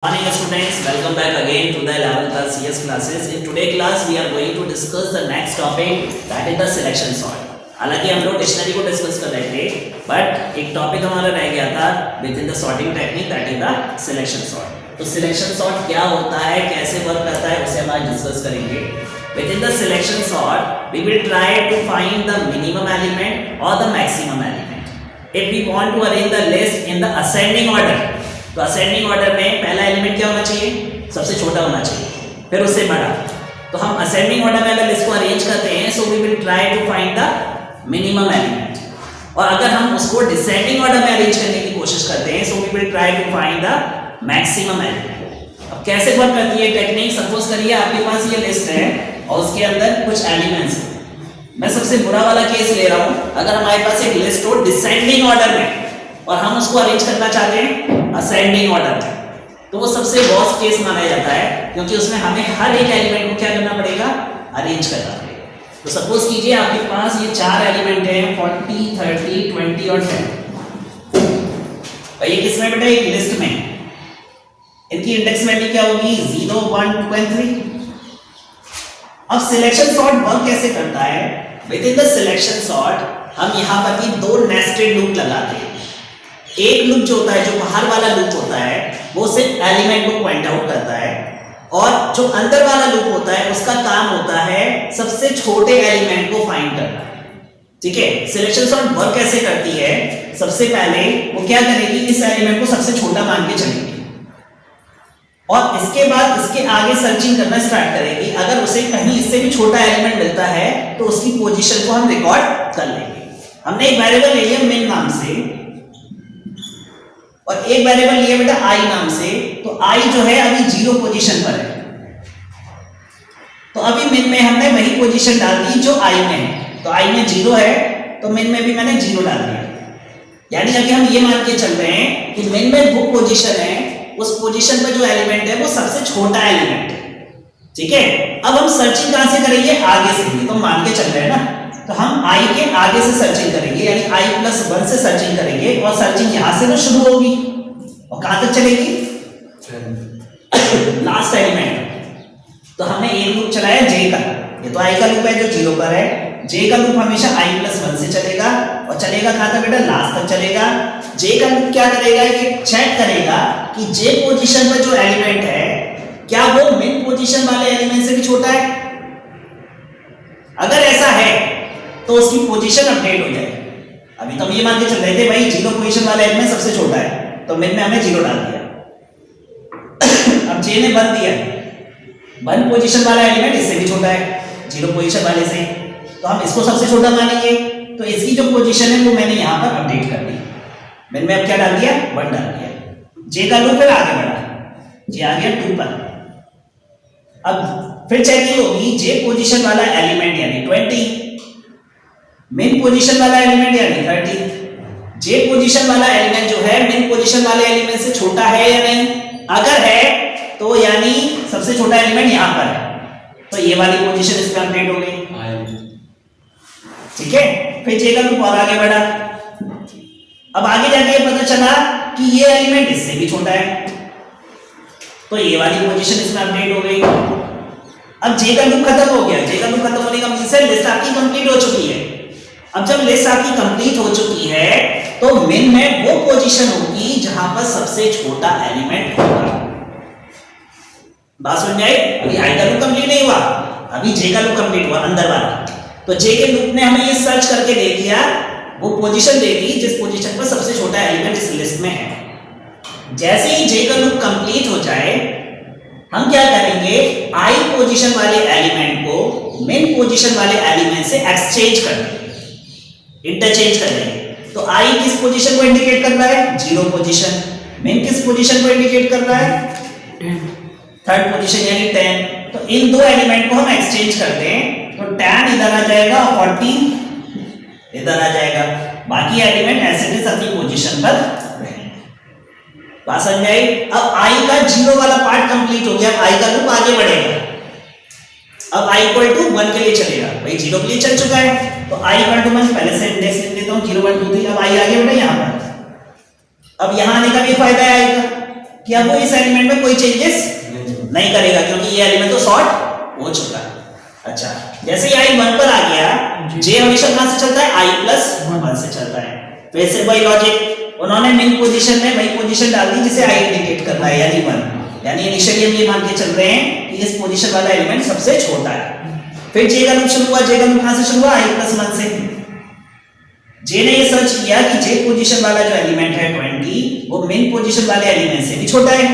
Morning students, welcome back again to the 11th class CS classes. In today's class we are going to discuss the next topic, that is the selection sort. हालांकि हम लोग dictionary को discuss कर रहे थे, but एक topic हमारा रह गया था with in the sorting technique, that is the selection sort. तो सिलेक्शन सॉर्ट क्या होता है, कैसे वर्क करता है, उसे हम आज डिस्कस करेंगे. With in the selection sort we will try to find the minimum element और the maximum element. If we want to arrange the list in the ascending order, तो असेंडिंग ऑर्डर में पहला एलिमेंट क्या होना चाहिए, सबसे छोटा होना चाहिए, फिर उससे बड़ा. तो हम असेंडिंग ऑर्डर में अगर लिस्ट को अरेंज करते हैं, so we will try to find the minimum element. और अगर हम उसको डिसेंडिंग ऑर्डर में अरेंज करने की कोशिश करते हैं, so we will try to find the maximum element. अब कैसे वर्क करती है टेक्निक, सपोज करिए आपके पास ये लिस्ट है और उसके अंदर कुछ एलिमेंट्स हैं. मैं सबसे बुरा वाला केस ले रहा हूं. अगर हमारे पास एक लिस्ट हो डिसेंडिंग ऑर्डर में और हम उसको अरेंज करना चाहते हैं असेंडिंग ऑर्डर में, तो वो सबसे वर्स्ट केस माना जाता है, क्योंकि उसमें हमें हर एक एलिमेंट को क्या करना पड़ेगा, अरेंज करना पड़ेगा. तो सपोज कीजिए आपके पास ये चार एलिमेंट हैं 40, 30, 20 और 10. और ये किसमें बेटा, एक लिस्ट में. इनकी इंडेक्स वैल्यू क्या होगी, 0, 1, 2 और 3. अब सिलेक्शन सॉर्ट वर्क कैसे करता है, with in the selection sort हम यहाँ पर भी दो नेस्टेड लूप लगाते हैं. एक लूप जो होता है, जो बाहर वाला लूप होता है, वो सिर्फ एलिमेंट को पॉइंट आउट करता है, और जो अंदर वाला लूप होता है उसका काम होता है सबसे छोटे एलिमेंट को फाइंड करना. ठीक है. सिलेक्शन सॉर्ट वर्क कैसे करती है, सबसे पहले वो क्या करेगी, इस एलिमेंट को सबसे छोटा मान के चलेगी और इसके बाद इसके आगे सर्चिंग करना स्टार्ट करेगी. अगर उसे कहीं इससे भी छोटा एलिमेंट मिलता है तो उसकी पोजीशन को हम रिकॉर्ड कर लेंगे. हमने एक वेरिएबल ले लिया मिन नाम से और एक वेरिएबल लिया बेटा i नाम से. तो i जो है अभी 0 पोजीशन पर है, तो अभी मिन में हमने वही पोजीशन डाल दी जो i में है. तो i में 0 है तो मिन में भी मैंने 0 डाल दिया. यानी अभी हम ये मान के चल रहे हैं कि मिन में वो पोजीशन है, उस पोजीशन पर जो एलिमेंट है वो सबसे छोटा एलिमेंट है. ठीक है. अब हम सर्चिंग कहां से करेंगे, आगे से. तो मान के चल रहे हैं ना, तो हम i के आगे से सर्चिंग करेंगे, यानी i+1 से सर्चिंग करेंगे और सर्चिंग यहां से तो शुरू होगी और कहां तक चलेगी, लास्ट एलिमेंट. तो हमने एक लूप चलाया j का. ये तो i का लूप है जो 0 पर है. j का लूप हमेशा i+1 से चलेगा और चलेगा कहां तक बेटा, लास्ट तक चलेगा. j का लूप क्या करेगा, ये चेक करेगा कि j पोजीशन पर जो एलिमेंट है क्या वो मिन पोजीशन वाले एलिमेंट से भी छोटा है. अगर ऐसा है तो उसकी पोजीशन अपडेट हो जाएगी. अभी तो हम ये मान के चल रहे थे भाई 0 पोजीशन वाला एलिमेंट सबसे छोटा है, तो मिन में हमने 0 डाल दिया. अब j ने 1 दिया, 1 पोजीशन वाला एलिमेंट इससे भी छोटा है 0 पोजीशन वाले से, तो हम इसको सबसे छोटा मानेंगे. तो इसकी जो पोजीशन है वो मैंने यहां पर अपडेट कर दी. मिन में अब क्या डाल दिया, 1 डाल दिया. j का लूप फिर आगे बढ़ा, j आ गया 2 पर. अब फिर चेकिंग होगी j पोजीशन वाला एलिमेंट यानी 20, मेन पोजीशन वाला एलिमेंट यानी 30. j पोजीशन वाला एलिमेंट जो है मेन पोजीशन वाले एलिमेंट से छोटा है या नहीं. अगर है तो यानी सबसे छोटा एलिमेंट यहां पर है, तो ये वाली पोजीशन इस पे अपडेट हो गई. ठीक है. फिर j का लूप और आगे बढ़ा. अब आगे जाके पता चला कि ये एलिमेंट इससे भी छोटा है, तो ये वाली पोजीशन इसमें अपडेट हो गई. अब j का लूप खत्म हो गया. j का लूप खत्म होने का मतलब है लिस्ट आपकी कंप्लीट हो चुकी है. अब जब लिस्ट आपकी कंप्लीट हो चुकी है तो मिन में वो पोजीशन होगी जहां पर सबसे छोटा एलिमेंट होगा. बात समझ आई. अभी i का लूप कंप्लीट नहीं हुआ, अभी j का लूप कंप्लीट हुआ अंदर वाला. तो j के लूप ने हमें ये सर्च करके दे दिया, वो पोजीशन दे दी जिस पोजीशन पर सबसे छोटा एलिमेंट इस लिस्ट में है. जैसे ही j का लूप कंप्लीट हो जाए हम क्या करेंगे, i पोजीशन वाले एलिमेंट को मेन पोजीशन वाले एलिमेंट से एक्सचेंज कर देंगे, इंटरचेंज कर देंगे. तो i किस पोजीशन को इंडिकेट कर रहा है, 0 पोजीशन. मेन किस पोजीशन को इंडिकेट कर रहा है, 3rd पोजीशन यानी 10. तो इन दो एलिमेंट को हम एक्सचेंज करते हैं, तो 10 इधर आ जाएगा और 40 इधर आ जाएगा. बाकी एलिमेंट ऐसे ही अपनी पोजीशन पर रहेंगे. बात समझ आई. अब i का 0 वाला पार्ट कंप्लीट हो गया. अब i का लूप आगे बढ़ेगा. अब i = 1 के लिए चलेगा, भाई 0 के लिए चल चुका है, तो i = 1 पहले से इंडेक्स लिख देता हूं 0 1 2 3. अब i आगे बढ़ा यहां पर. अब यहां आने का भी फायदा है i का, कि अब वो इस एलिमेंट में कोई चेंजेस नहीं करेगा क्योंकि ये एलिमेंट तो सॉर्ट हो चुका है। अच्छा, जैसे ही i 1 पर आ गया, j हमेशा कहां से चलता है? i plus 1 से चलता है। वैसे वही लॉजिक, उन्होंने मिन पोजीशन में वही पोजीशन डाल दी जिसे i इंडिकेट कर रहा है यानी 1। यानी इनिशियली हम ये मान के चल रहे हैं कि इस पोजीशन वाला एलिमेंट सबसे छोटा है। फिर j का लूप शुरू हुआ, j का लूप कहां से शुरू हुआ? i plus 1 से। j ने ये सर्च किया कि j पोजीशन वाला जो एलिमेंट है 20 वो मिन पोजीशन वाले एलिमेंट से भी छोटा है,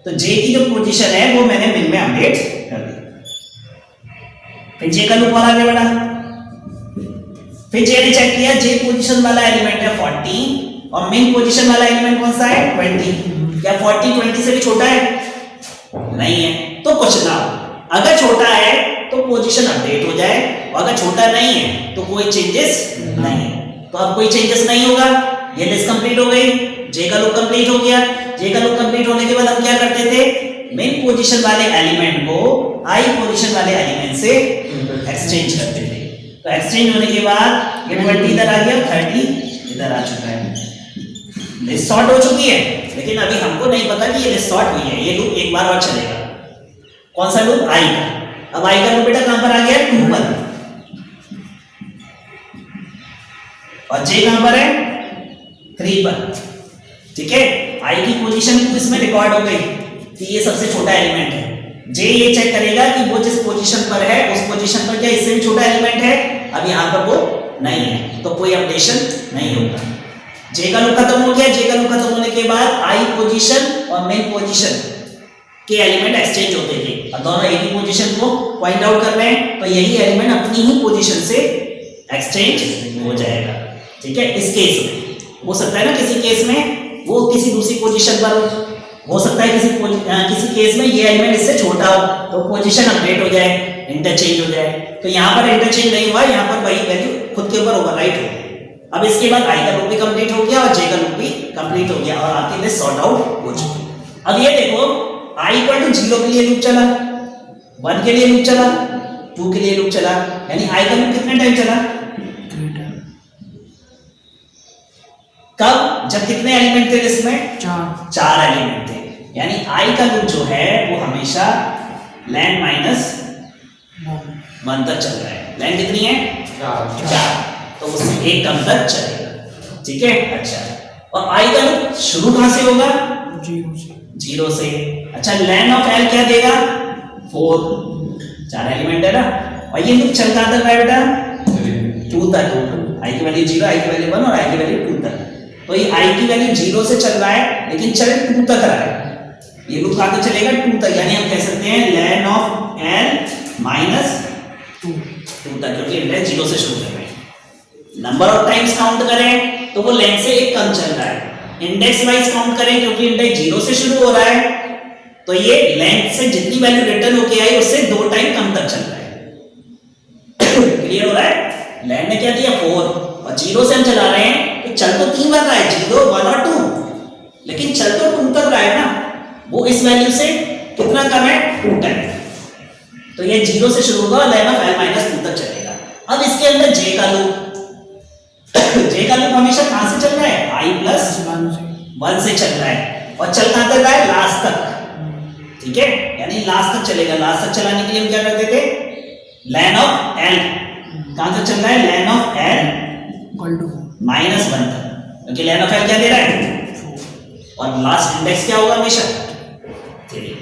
तो j की जो पोजीशन है वो मैंने मिन में अपडेट कर दी। फिर j का लूप और आगे बढ़ा, फिर j ने चेक किया j पोजीशन वाला एलिमेंट है 40 और मिन पोजीशन वाला एलिमेंट कौन सा है? 20। क्या 40 20 से भी छोटा है? नहीं है। तो कुछ ना हो, अगर छोटा है तो पोजीशन अपडेट हो जाए और अगर छोटा नहीं है तो कोई चेंजेस नहीं है। तो अब कोई चेंजेस नहीं होगा, ये लिस्ट कंप्लीट हो गई, j का लूप कंप्लीट हो गया। j का लूप कंप्लीट होने के बाद हम क्या करते थे? मेन पोजीशन वाले एलिमेंट को i पोजीशन वाले एलिमेंट से एक्सचेंज करते थे। तो एक्सचेंज होने के बाद ये 20 इधर आ गया, 30 इधर आ चुका है। लिस्ट सॉर्ट हो चुकी है, लेकिन अभी हमको नहीं पता कि ये लिस्ट सॉर्ट हुई है। ये लूप एक बार और चलेगा। कौन सा लूप? i का। अब i का लूप बेटा कहां पर आ गया? 2 पर। और j कहां पर है? 3 पर। ठीक है, i की पोजीशन इसमें रिकॉर्ड हो गई कि ये सबसे छोटा एलिमेंट है। j ये चेक करेगा कि वो जिस पोजीशन पर है उस पोजीशन पर क्या इससे भी छोटा एलिमेंट है? अब यहां पर वो नहीं है, तो कोई अपडेशन नहीं होगा। j का लूप खत्म हो गया। j का लूप खत्म होने के बाद i पोजीशन और मेन पोजीशन के एलिमेंट एक्सचेंज होते थे। अब दोनों एक ही पोजीशन को पॉइंट आउट कर रहे हैं, तो यही एलिमेंट अपनी ही पोजीशन से एक्सचेंज हो जाएगा। ठीक है, इस केस में हो सकता है ना किसी केस में वो किसी दूसरी पोजीशन पर हो सकता है किसी केस में ये एलिमेंट इससे छोटा हो तो पोजीशन अपडेट हो जाए, इंटरचेंज हो जाए। तो यहाँ पर इंटरचेंज नहीं हुआ, यहाँ पर वही वैल्यू खुद के ऊपर ओवरराइट हो गई। अब इसके बाद i का लूप भी कंप्लीट हो गया और j का लूप भी कंप्लीट हो गया और आपकी लिस्ट सॉर्ट आउट हो चुकी। अब ये देखो i = 0 के लिए लूप चला, 1 के लिए लूप चला, 2 के लिए लूप चला, यानी i का लूप कितने टाइम चला? कब? जब कितने एलिमेंट थे लिस्ट में? 4 एलिमेंट थे। यानी i का लूप जो है वो हमेशा लैंड -1 तक चल रहा है। लैंड कितनी है? 4, तो उससे एक कम तक चलेगा। ठीक है, अच्छा। और i का लूप शुरू कहां से होगा? 0 से। अच्छा, लैंड ऑफ l क्या देगा? 4, 4 एलिमेंट है ना। और ये लूप चल कहां तक रहा है बेटा? 2 तक। i की वैल्यू 0, i की वैल्यू 1 और i की वैल्यू 2 तक। तो ये i की वैल्यू 0 से चल रहा है लेकिन चल 2 तक रहा है। ये लूप कहां तक चलेगा? 2 तक। यानी हम कह सकते हैं ln of l -2 तक, क्योंकि इंडेक्स 0 से शुरू कर रहे हैं। नंबर ऑफ टाइम्स काउंट करें तो वो लेंथ से एक कम चल रहा है। इंडेक्स वाइज काउंट करें क्योंकि इंडेक्स 0 से शुरू हो रहा है, तो ये लेंथ से जितनी वैल्यू रिटर्न होके आई उससे 2 टाइम कम तक चल रहा है। क्लियर हो रहा है? लेंथ ने क्या दिया? 4 और 0 से हम चला रहे हैं तो चल तो 3 बार रहा है, 0 1 और 2, लेकिन चल तो 2 तक रहा है ना। वो इस वैल्यू से कितना कम है? 2 टाइम। तो ये 0 से शुरू होगा, ln of l -2 तक चलेगा। अब इसके अंदर j का लूप j का लूप हमेशा कहां से चल रहा है? i + 1 से चल रहा है और चल कहां तक रहा है? लास्ट तक। ठीक है, यानी लास्ट तक चलेगा। लास्ट तक चलाने के लिए हम क्या करते थे? ln of l कहां तक चल रहा है? ln of l -1 तक, क्योंकि ln of l क्या दे रहा है? और लास्ट इंडेक्स क्या होगा? हमेशा 3।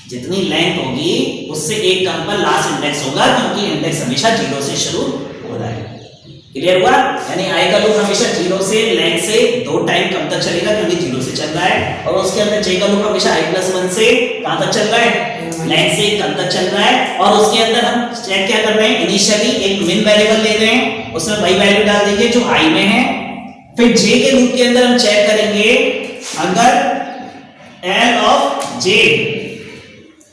जितनी लेंथ होगी उससे एक कम पर लास्ट इंडेक्स होगा, क्योंकि इंडेक्स हमेशा 0 से शुरू हो रहा है। क्लियर हुआ? यानी i का लूप हमेशा 0 से लेंथ से 2 टाइम कम तक चलेगा क्योंकि 0 से चल रहा है। और उसके अंदर j का लूप हमेशा i + 1 से कहां तक चल रहा है? लेंथ से कम तक चल रहा है। और उसके अंदर हम चेक क्या कर रहे हैं? इनिशियली एक मिन वेरिएबल ले रहे हैं, उसमें वही वैल्यू डाल देंगे जो i में है। फिर j के लूप के अंदर हम चेक करेंगे अगर l of j,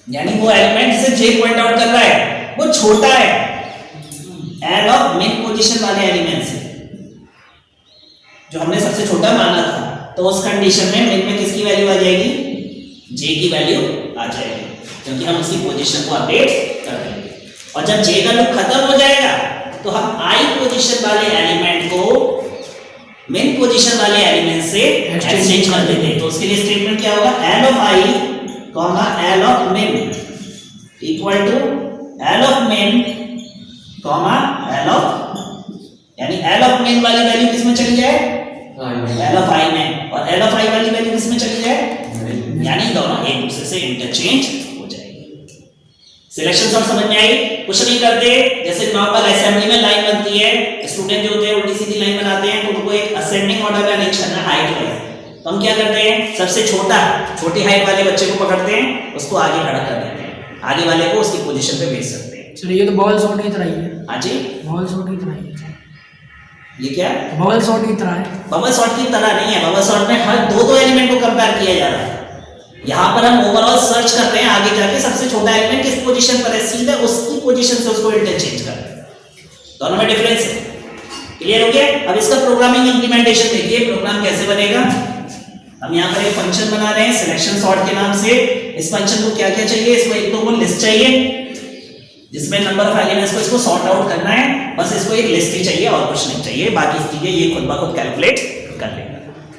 यानी वो एलिमेंट जिसे j पॉइंट आउट कर रहा है वो छोटा है l of मेन पोजीशन वाले एलिमेंट से, जो हमने सबसे छोटा माना था। तो उस कंडीशन में मेन में किसकी वैल्यू आ जाएगी? j की वैल्यू आ जाएगी, क्योंकि हम उसकी पोजीशन को अपडेट कर देंगे। और जब j का लूप खत्म हो जाएगा तो हम i पोजीशन वाले एलिमेंट को मेन पोजीशन वाले एलिमेंट से एक्सचेंज कर देते हैं। तो उसके लिए स्टेटमेंट क्या होगा, L of I comma L of min equal to L of min comma L of, यानी एल ऑफ मेन वाली वैल्यू किसमें चली जाए, एल ऑफ आई में, और एल ऑफ आई वाली वैल्यू किसमें चली जाए, यानी दोनों एक दूसरे से इंटरचेंज हो जाएगी। सिलेक्शन सॉर्ट समझ में आई? कुछ नहीं करते, जैसे नॉर्मल असेंबली में लाइन बनती है, स्टूडेंट जो होते हैं उल्टी सीधी लाइन बनाते हैं, तो उनको एक असेंडिंग ऑर्डर में अरेंज करना हाइट वाइज। तो हम क्या करते हैं, सबसे छोटी हाइट वाले बच्चे को पकड़ते हैं, उसको आगे खड़ा कर देते हैं, आगे वाले को उसकी पोजीशन पे भेज सकते हैं। चलिए ये तो बबल शॉट की तरह ही है। हाँ जी, बबल शॉट की तरह ही है। ये क्या, बबल शॉट की तरह है। बबल शॉट की तरह नहीं है, बबल शॉट में हर दो एलिमेंट को कंपेयर किया जा रहा है। यहाँ पर हम ओवरऑल सर्च कर रहे हैं, आगे जाके सबसे छोटा एलिमेंट किस पोजीशन पर है, सीधे उसकी पोजीशन से उसको इंटरचेंज कर रहे हैं। दोनों में डिफरेंस है। क्लियर हो गया? अब इसका प्रोग्रामिंग इंप्लीमेंटेशन देखिए, प्रोग्राम कैसे बनेगा। हम यहाँ पर एक फंक्शन बना रहे हैं सिलेक्शन सॉर्ट के नाम से। इस फंक्शन को क्या क्या चाहिए, इसको एक तो वो लिस्ट चाहिए जिसमें नंबर ऑफ एलिमेंट्स को इसको सॉर्ट आउट करना है, बस इसको एक लिस्ट ही चाहिए और कुछ नहीं चाहिए, बाकी चीजें ये खुद ब खुद कैलकुलेट कर लेगा।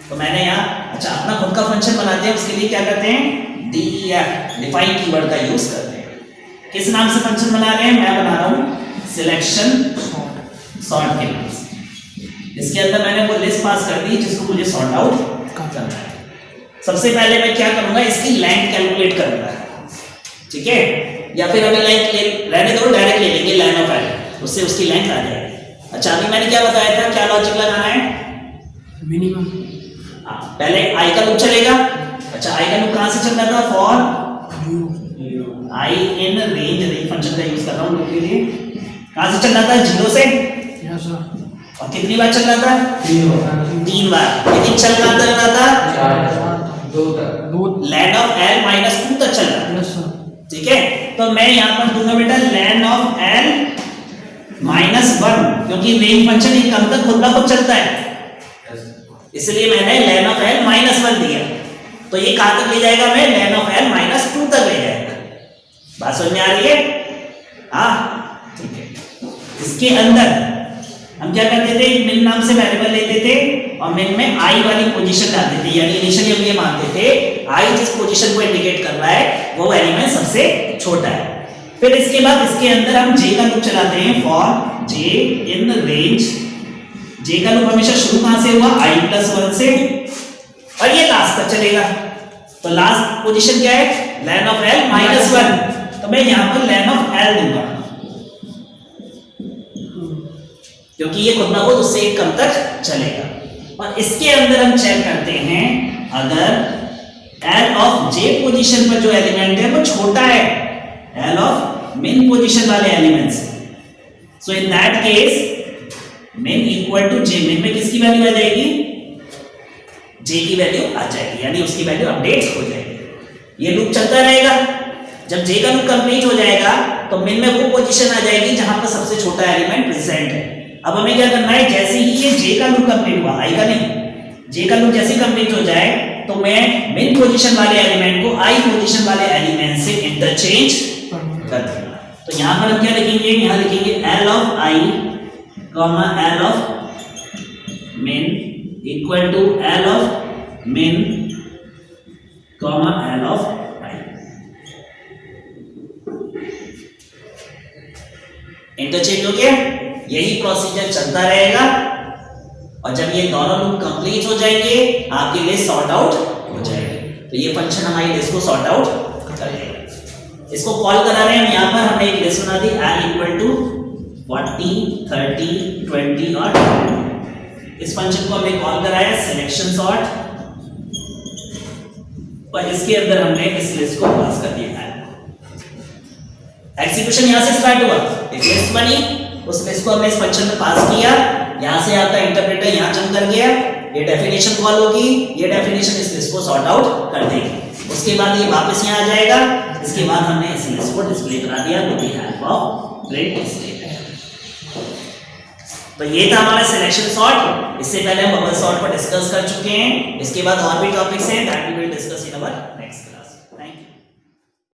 तो मैंने यहाँ अच्छा अपना खुद का फंक्शन बनाते हैं, उसके लिए क्या करते हैं, def डिफाइन कीवर्ड का यूज करते हैं। किस नाम से फंक्शन बना रहे हैं, मैं बना रहा हूँ सिलेक्शन सॉर्ट के नाम से। इसके अंदर मैंने वो लिस्ट पास कर दी जिसको मुझे सॉर्ट आउट करना है। सबसे पहले मैं क्या करूंगा, इसकी लेंथ कैलकुलेट करूंगा, ठीक है, या फिर अभी लेंथ रहने दो, डायरेक्ट ले लेंगे लाइन ऑफ एल, उससे उसकी लेंथ आ जाएगी। अच्छा अभी मैंने क्या बताया था, क्या लॉजिक लगाना है, मिनिमम। पहले आई का लूप चलेगा। अच्छा आई का लूप कहां से चल रहा था, for I in range function का यूज कर रहा हूं लूप के लिए। कहां से चल रहा था, 0 से। Yes sir. और कितनी बार चल रहा था, 3 बार। लेकिन चल रहा था 2 लैंड ऑफ एल माइनस 2 तक चल रहा था। Yes sir. ठीक है, तो मैं यहां पर दूंगा बेटा लैंड ऑफ एल माइनस 1, क्योंकि रेंज फंक्शन एक कम तक खुद ब खुद चलता है, इसलिए मैंने ln of l माइनस 1 दिया। तो ये कहां तक ले जाएगा, मैं ln of l माइनस 2 तक ले जाएगा। बात समझ में आ रही है? हाँ ठीक है। इसके अंदर हम क्या करते थे, मिन नाम से वेरिएबल लेते थे और मिन में आई वाली पोजीशन डालते थे, यानी इनिशियली हम ये मानते थे आई जिस पोजीशन को इंडिकेट कर रहा है वो एलिमेंट सबसे छोटा है। फिर इसके बाद इसके अंदर हम जे का लूप चलाते हैं, फॉर जे इन रेंज। जे का लूप हमेशा शुरू कहां से हुआ, i+1 से, और ये लास्ट तक चलेगा। तो लास्ट पोजीशन क्या है, ln of l माइनस 1, तो मैं यहां पर ln of l दूंगा, क्योंकि ये खुद ना खुद उससे एक कम तक चलेगा। और इसके अंदर हम चेक करते हैं, अगर l of j पोजीशन पर जो एलिमेंट है वो छोटा है l of min पोजीशन वाले एलिमेंट से, so in that case min equal to j, min में किसकी वैल्यू आ जाएगी, j की वैल्यू आ जाएगी, यानी उसकी वैल्यू अपडेट हो जाएगी। ये लूप चलता रहेगा, जब j का लूप कंप्लीट हो जाएगा तो min में वो पोजीशन आ जाएगी जहां पर सबसे छोटा एलिमेंट प्रेजेंट है। अब हमें क्या करना है, जैसे ही ये j का लूप कंप्लीट हुआ, i का नहीं, j का लूप जैसे ही कंप्लीट हो जाए तो मैं min पोजीशन वाले एलिमेंट को i पोजीशन वाले एलिमेंट से इंटरचेंज कर दूंगा। तो यहां पर हम क्या लिखेंगे, यहां लिखेंगे l of i comma l of min equal to l of min comma l of i। Interchange हो गया, यही प्रोसीजर चलता रहेगा, और जब ये दोनों लूप कंप्लीट हो जाएंगे आपकी लिस्ट सॉर्ट आउट हो जाएगी। तो ये फंक्शन हमारी लिस्ट को सॉर्ट आउट करेगा। इसको कॉल करा रहे हैं, यहां पर हमने एक लिस्ट बना दी l इक्वल टू 40, 30, 20 और 20। इस फंक्शन को हमने कॉल कराया सिलेक्शन सॉर्ट, और इसके अंदर हमने इस लिस्ट को पास कर दिया है। एग्जीक्यूशन यहां से स्टार्ट हुआ, एक लिस्ट बनी, उस लिस्ट को हमने इस फंक्शन में पास किया, यहां से आपका इंटरप्रेटर यहां जंप कर गया, ये डेफिनेशन कॉल होगी, ये डेफिनेशन इस लिस्ट को सॉर्ट आउट कर देगी। उसके बाद ये वापस यहां आ जाएगा, इसके बाद हमने इस लिस्ट को डिस्प्ले करा दिया with the help of print display. तो ये था हमारा सिलेक्शन सॉर्ट। इससे पहले हम बबल सॉर्ट पर डिस्कस कर चुके हैं, इसके बाद और भी टॉपिक्स हैं that we will discuss in our next.